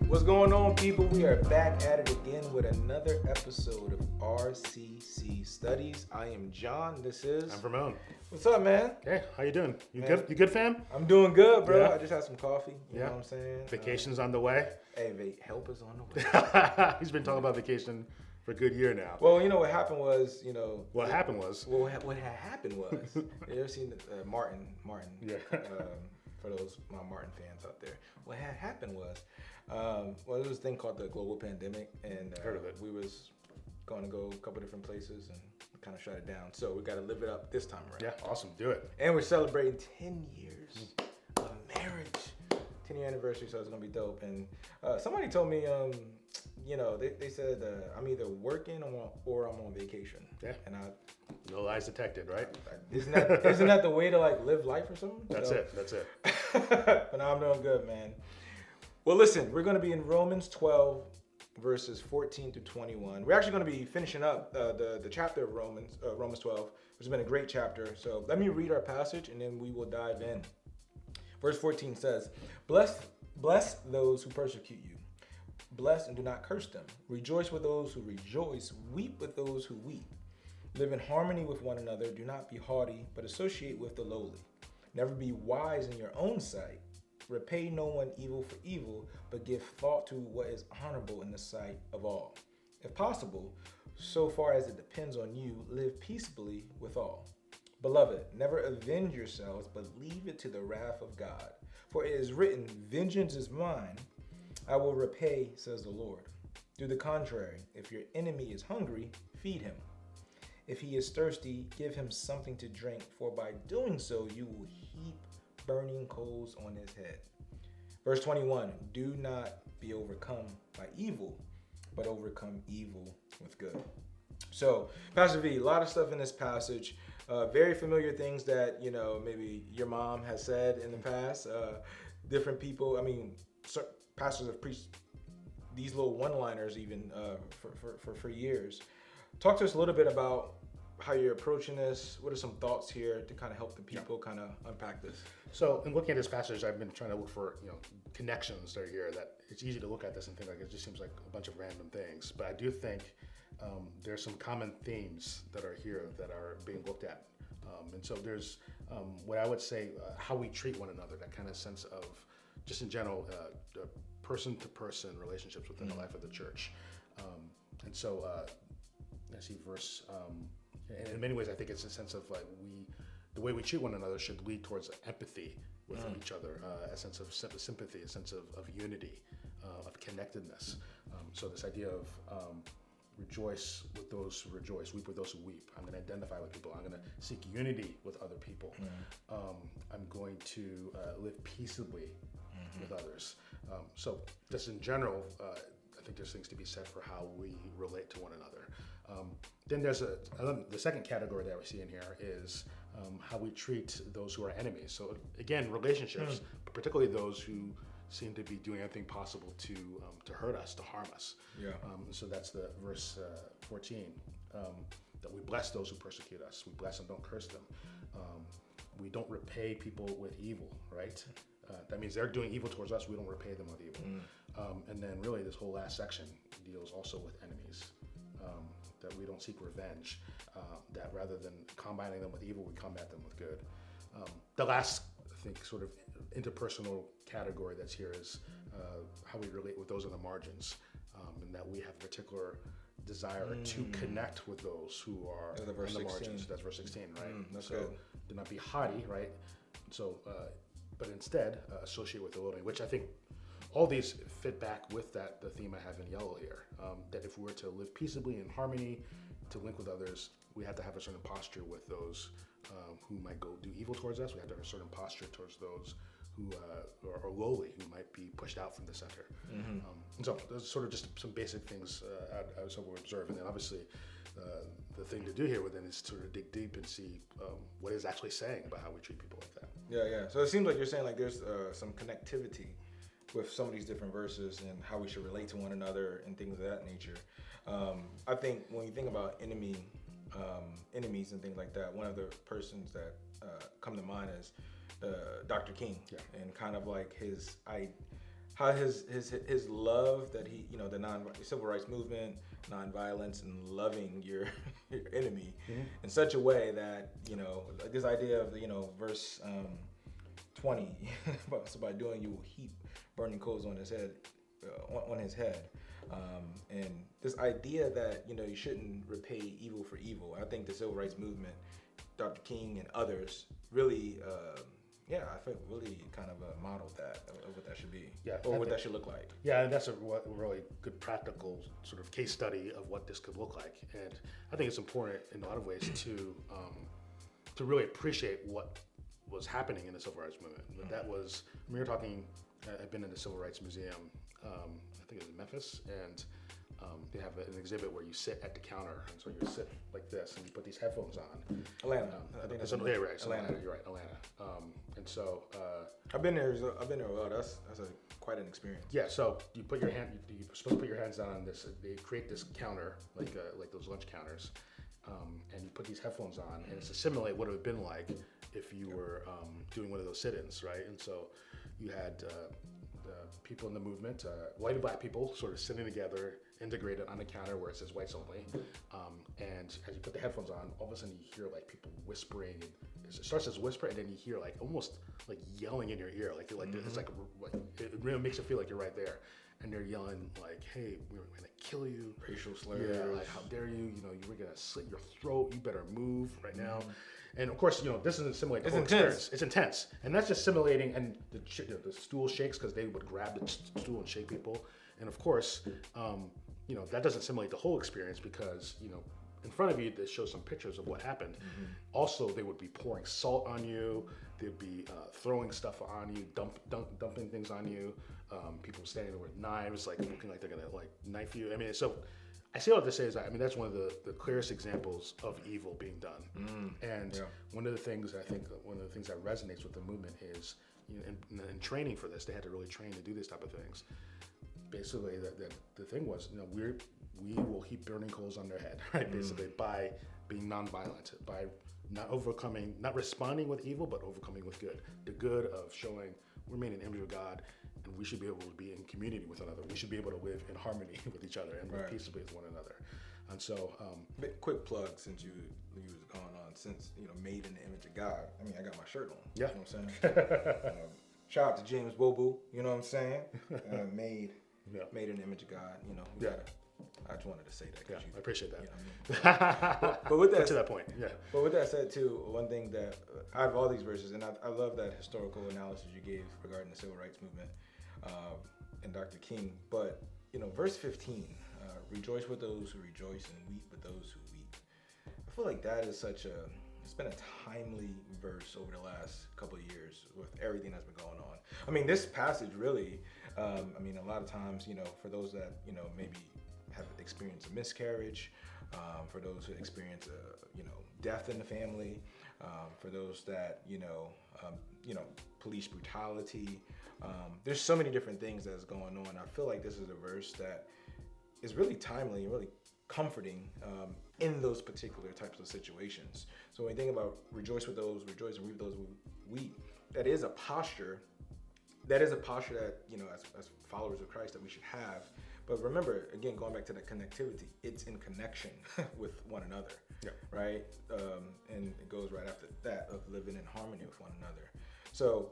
What's going on, people? We are back at it again with another episode of RCC Studies. I am John. This is... I'm Vermon. What's up, man? Hey, how you doing? You Man. good? You good, fam? I'm doing good, bro. Yeah. I just had some coffee. You know what I'm saying? Vacation's on the way. Hey, help is on the way. He's been talking about vacation for a good year now. Well, you know what happened was, What happened was... Well, what had happened was, you ever seen Martin? Yeah. For those my Martin fans out there, what had happened was, there was a thing called the global pandemic, and Heard of it. we was going to go a couple different places and kind of shut it down. So we got to live it up this time around. Yeah, awesome. Do it. And we're celebrating 10 years of marriage. 10-year anniversary, so it's gonna be dope. And somebody told me, they said I'm either working or I'm on vacation. Yeah. And No lies detected, right? isn't that the way to like live life or something? That's it. But now I'm doing good, man. Well, listen, we're gonna be in Romans 12, verses 14 to 21. We're actually gonna be finishing up the chapter of Romans 12, which has been a great chapter. So let me read our passage and then we will dive in. Verse 14 says, Bless those who persecute you. Bless and do not curse them. Rejoice with those who rejoice. Weep with those who weep. Live in harmony with one another. Do not be haughty, but associate with the lowly. Never be wise in your own sight. Repay no one evil for evil, but give thought to what is honorable in the sight of all. If possible, so far as it depends on you, live peaceably with all. Beloved, never avenge yourselves, but leave it to the wrath of God. For it is written, vengeance is mine, I will repay, says the Lord. Do the contrary. If your enemy is hungry, feed him. If he is thirsty, give him something to drink, for by doing so you will heap burning coals on his head. Verse 21, do not be overcome by evil, but overcome evil with good. So, Pastor V, a lot of stuff in this passage. Very familiar things that, maybe your mom has said in the past. Different people, pastors have preached these little one-liners even for years. Talk to us a little bit about how you're approaching this. What are some thoughts here to kind of help the people kind of unpack this? So, in looking at this passage, I've been trying to look for connections that are here. That it's easy to look at this and think like it just seems like a bunch of random things. But I do think there's some common themes that are here that are being looked at. And so there's what I would say, how we treat one another, that kind of sense of, just in general, person-to-person relationships within the life of the church. And so I see verse, in many ways I think it's a sense of like the way we treat one another should lead towards empathy with each other, a sense of sympathy, a sense of unity, of connectedness. So this idea of rejoice with those who rejoice, weep with those who weep. I'm going to identify with people. I'm going to seek unity with other people. I'm going to live peaceably with others. So just in general, I think there's things to be said for how we relate to one another. Then there's the second category that we see in here is how we treat those who are enemies. So again, relationships, but particularly those who seem to be doing everything possible to hurt us, to harm us. Yeah. So that's the verse 14, that we bless those who persecute us. We bless and don't curse them. We don't repay people with evil, right? That means they're doing evil towards us. We don't repay them with evil. And then really this whole last section deals also with enemies, that we don't seek revenge, that rather than combating them with evil, we combat them with good. The last, I think, sort of interpersonal category that's here is how we relate with those on the margins, and that we have a particular desire to connect with those who are on the margins. That's verse 16, right? That's so good. Do not be haughty, right? So, but instead associate with the lowly, which I think all these fit back with the theme I have in yellow here, that if we were to live peaceably in harmony, to link with others, we have to have a certain posture with those who might go do evil towards us. We have to have a certain posture towards those who are lowly, who might be pushed out from the center. And so those are sort of just some basic things I was hoping to observe. And then obviously the thing to do here within is to sort of dig deep and see what it's actually saying about how we treat people like that. Yeah. So it seems like you're saying like there's some connectivity with some of these different verses and how we should relate to one another and things of that nature. I think when you think about enemies and things like that, one of the persons that come to mind is Dr. King, and kind of like how his love that he, you know, the civil rights movement, nonviolence, and loving your enemy in such a way that, you know, like this idea of the, you know, verse 20, so by doing you will heap burning coals on his head, on his head. And this idea that, you know, you shouldn't repay evil for evil. I think the civil rights movement, Dr. King and others really, I think really kind of modeled that of what that should be, or what that should look like. Yeah, and that's a really good practical sort of case study of what this could look like. And I think it's important in a lot of ways to really appreciate what was happening in the civil rights movement. That was, we were talking, I've been in the Civil Rights Museum, I think it was in Memphis, and they have an exhibit where you sit at the counter, and so you sit like this, and you put these headphones on. Atlanta, I think that's right. Atlanta. You're right, Atlanta. And so I've been there. Well, that's quite an experience. Yeah. So you put your hand. You're supposed to put your hands down on this. They create this counter, like those lunch counters, and you put these headphones on, and it's to simulate what it would have been like if you were doing one of those sit-ins, right? And so you had the people in the movement, white and black people, sort of sitting together, integrated on the counter where it says whites only. And as you put the headphones on, all of a sudden you hear like people whispering. It starts as whisper, and then you hear like almost like yelling in your ear, like it's like it really makes it feel like you're right there. And they're yelling like, "Hey, we're gonna kill you!" Racial slurs. Yeah, like how dare you? You know, we're gonna slit your throat. You better move right now. And of course, you know, this isn't simulating the whole experience. It's intense, and that's just simulating. And the stool shakes because they would grab the stool and shake people. And of course, you know, that doesn't simulate the whole experience because, you know, in front of you, they show some pictures of what happened. Also, they would be pouring salt on you. They'd be throwing stuff on you, dumping things on you. People standing there with knives, like looking like they're gonna like knife you. I mean, so I say all to say is that, I mean, that's one of the clearest examples of evil being done. And one of the things I think, one of the things that resonates with the movement is, you know, in training for this, they had to really train to do these type of things. Basically, the thing was, you know, we will heap burning coals on their head, right? Basically, by being nonviolent, by not responding with evil, but overcoming with good. The good of showing we're made in the image of God, and we should be able to be in community with one another. We should be able to live in harmony with each other and live peaceably with one another. And so, quick plug since you was going on, since, you know, made in the image of God. I mean, I got my shirt on. Yeah. You know what I'm saying? Shout out to James Wobu. You know what I'm saying? Made in the image of God. You know. I just wanted to say that. Yeah, I appreciate that. You know what I mean? but with that, to that point, yeah. But with that said, too, one thing that I have all these verses, and I love that historical analysis you gave regarding the civil rights movement and Dr. King. But, you know, verse 15, rejoice with those who rejoice and weep with those who weep. I feel like that is it's been a timely verse over the last couple of years with everything that's been going on. I mean, this passage really, I mean, a lot of times, you know, for those that, you know, maybe have experienced a miscarriage, for those who experience death in the family, for those that police brutality. There's so many different things that's going on. I feel like this is a verse that is really timely and really comforting in those particular types of situations. So when you think about rejoice with those, rejoice and weep with those who weep, that is a posture that, you know, as followers of Christ that we should have. But remember, again, going back to that connectivity, it's in connection with one another, right? And it goes right after that of living in harmony with one another. So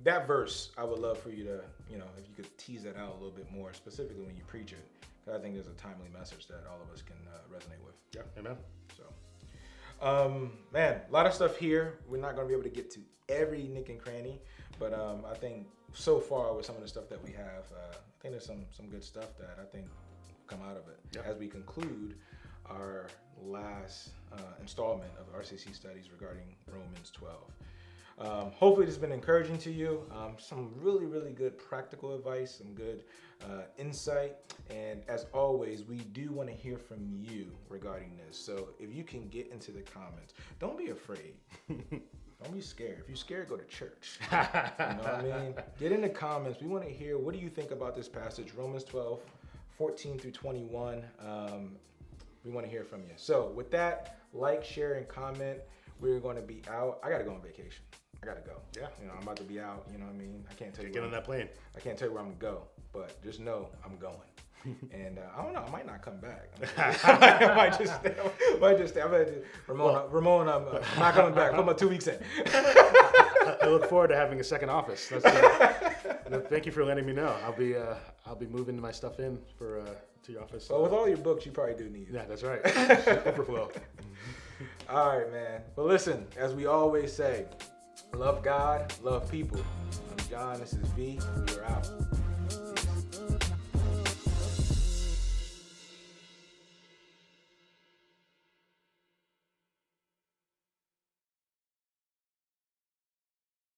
that verse, I would love for you to, you know, if you could tease that out a little bit more, specifically when you preach it, because I think there's a timely message that all of us can resonate with. Yeah, amen. So, man, a lot of stuff here. We're not going to be able to get to every nick and cranny, but I think so far with some of the stuff that we have, I think there's some good stuff that I think will come out of it as we conclude our last installment of RCC Studies regarding Romans 12. Hopefully this has been encouraging to you. Some really, really good practical advice, some good insight. And as always, we do want to hear from you regarding this. So if you can get into the comments, don't be afraid. Don't be scared. If you're scared, go to church. You know what I mean? Get in the comments. We want to hear, what do you think about this passage? Romans 12, 14 through 21. We want to hear from you. So with that, like, share, and comment. We're going to be out. I got to go on vacation. I gotta go. Yeah. You know, I'm about to be out. You know what I mean? I can't tell you. Get on that plane. I can't tell you where I'm gonna go, but just know I'm going. And I don't know. I might not come back. I might just stay. I'm gonna Ramon. I'm not coming back. Put my 2 weeks in. I look forward to having a second office. Thank you for letting me know. I'll be moving my stuff in to your office. Well, with all your books, you probably do need it. Yeah, that's right. Overflow. All right, man. But listen, as we always say, love God, love people. I'm John. This is V. We are out.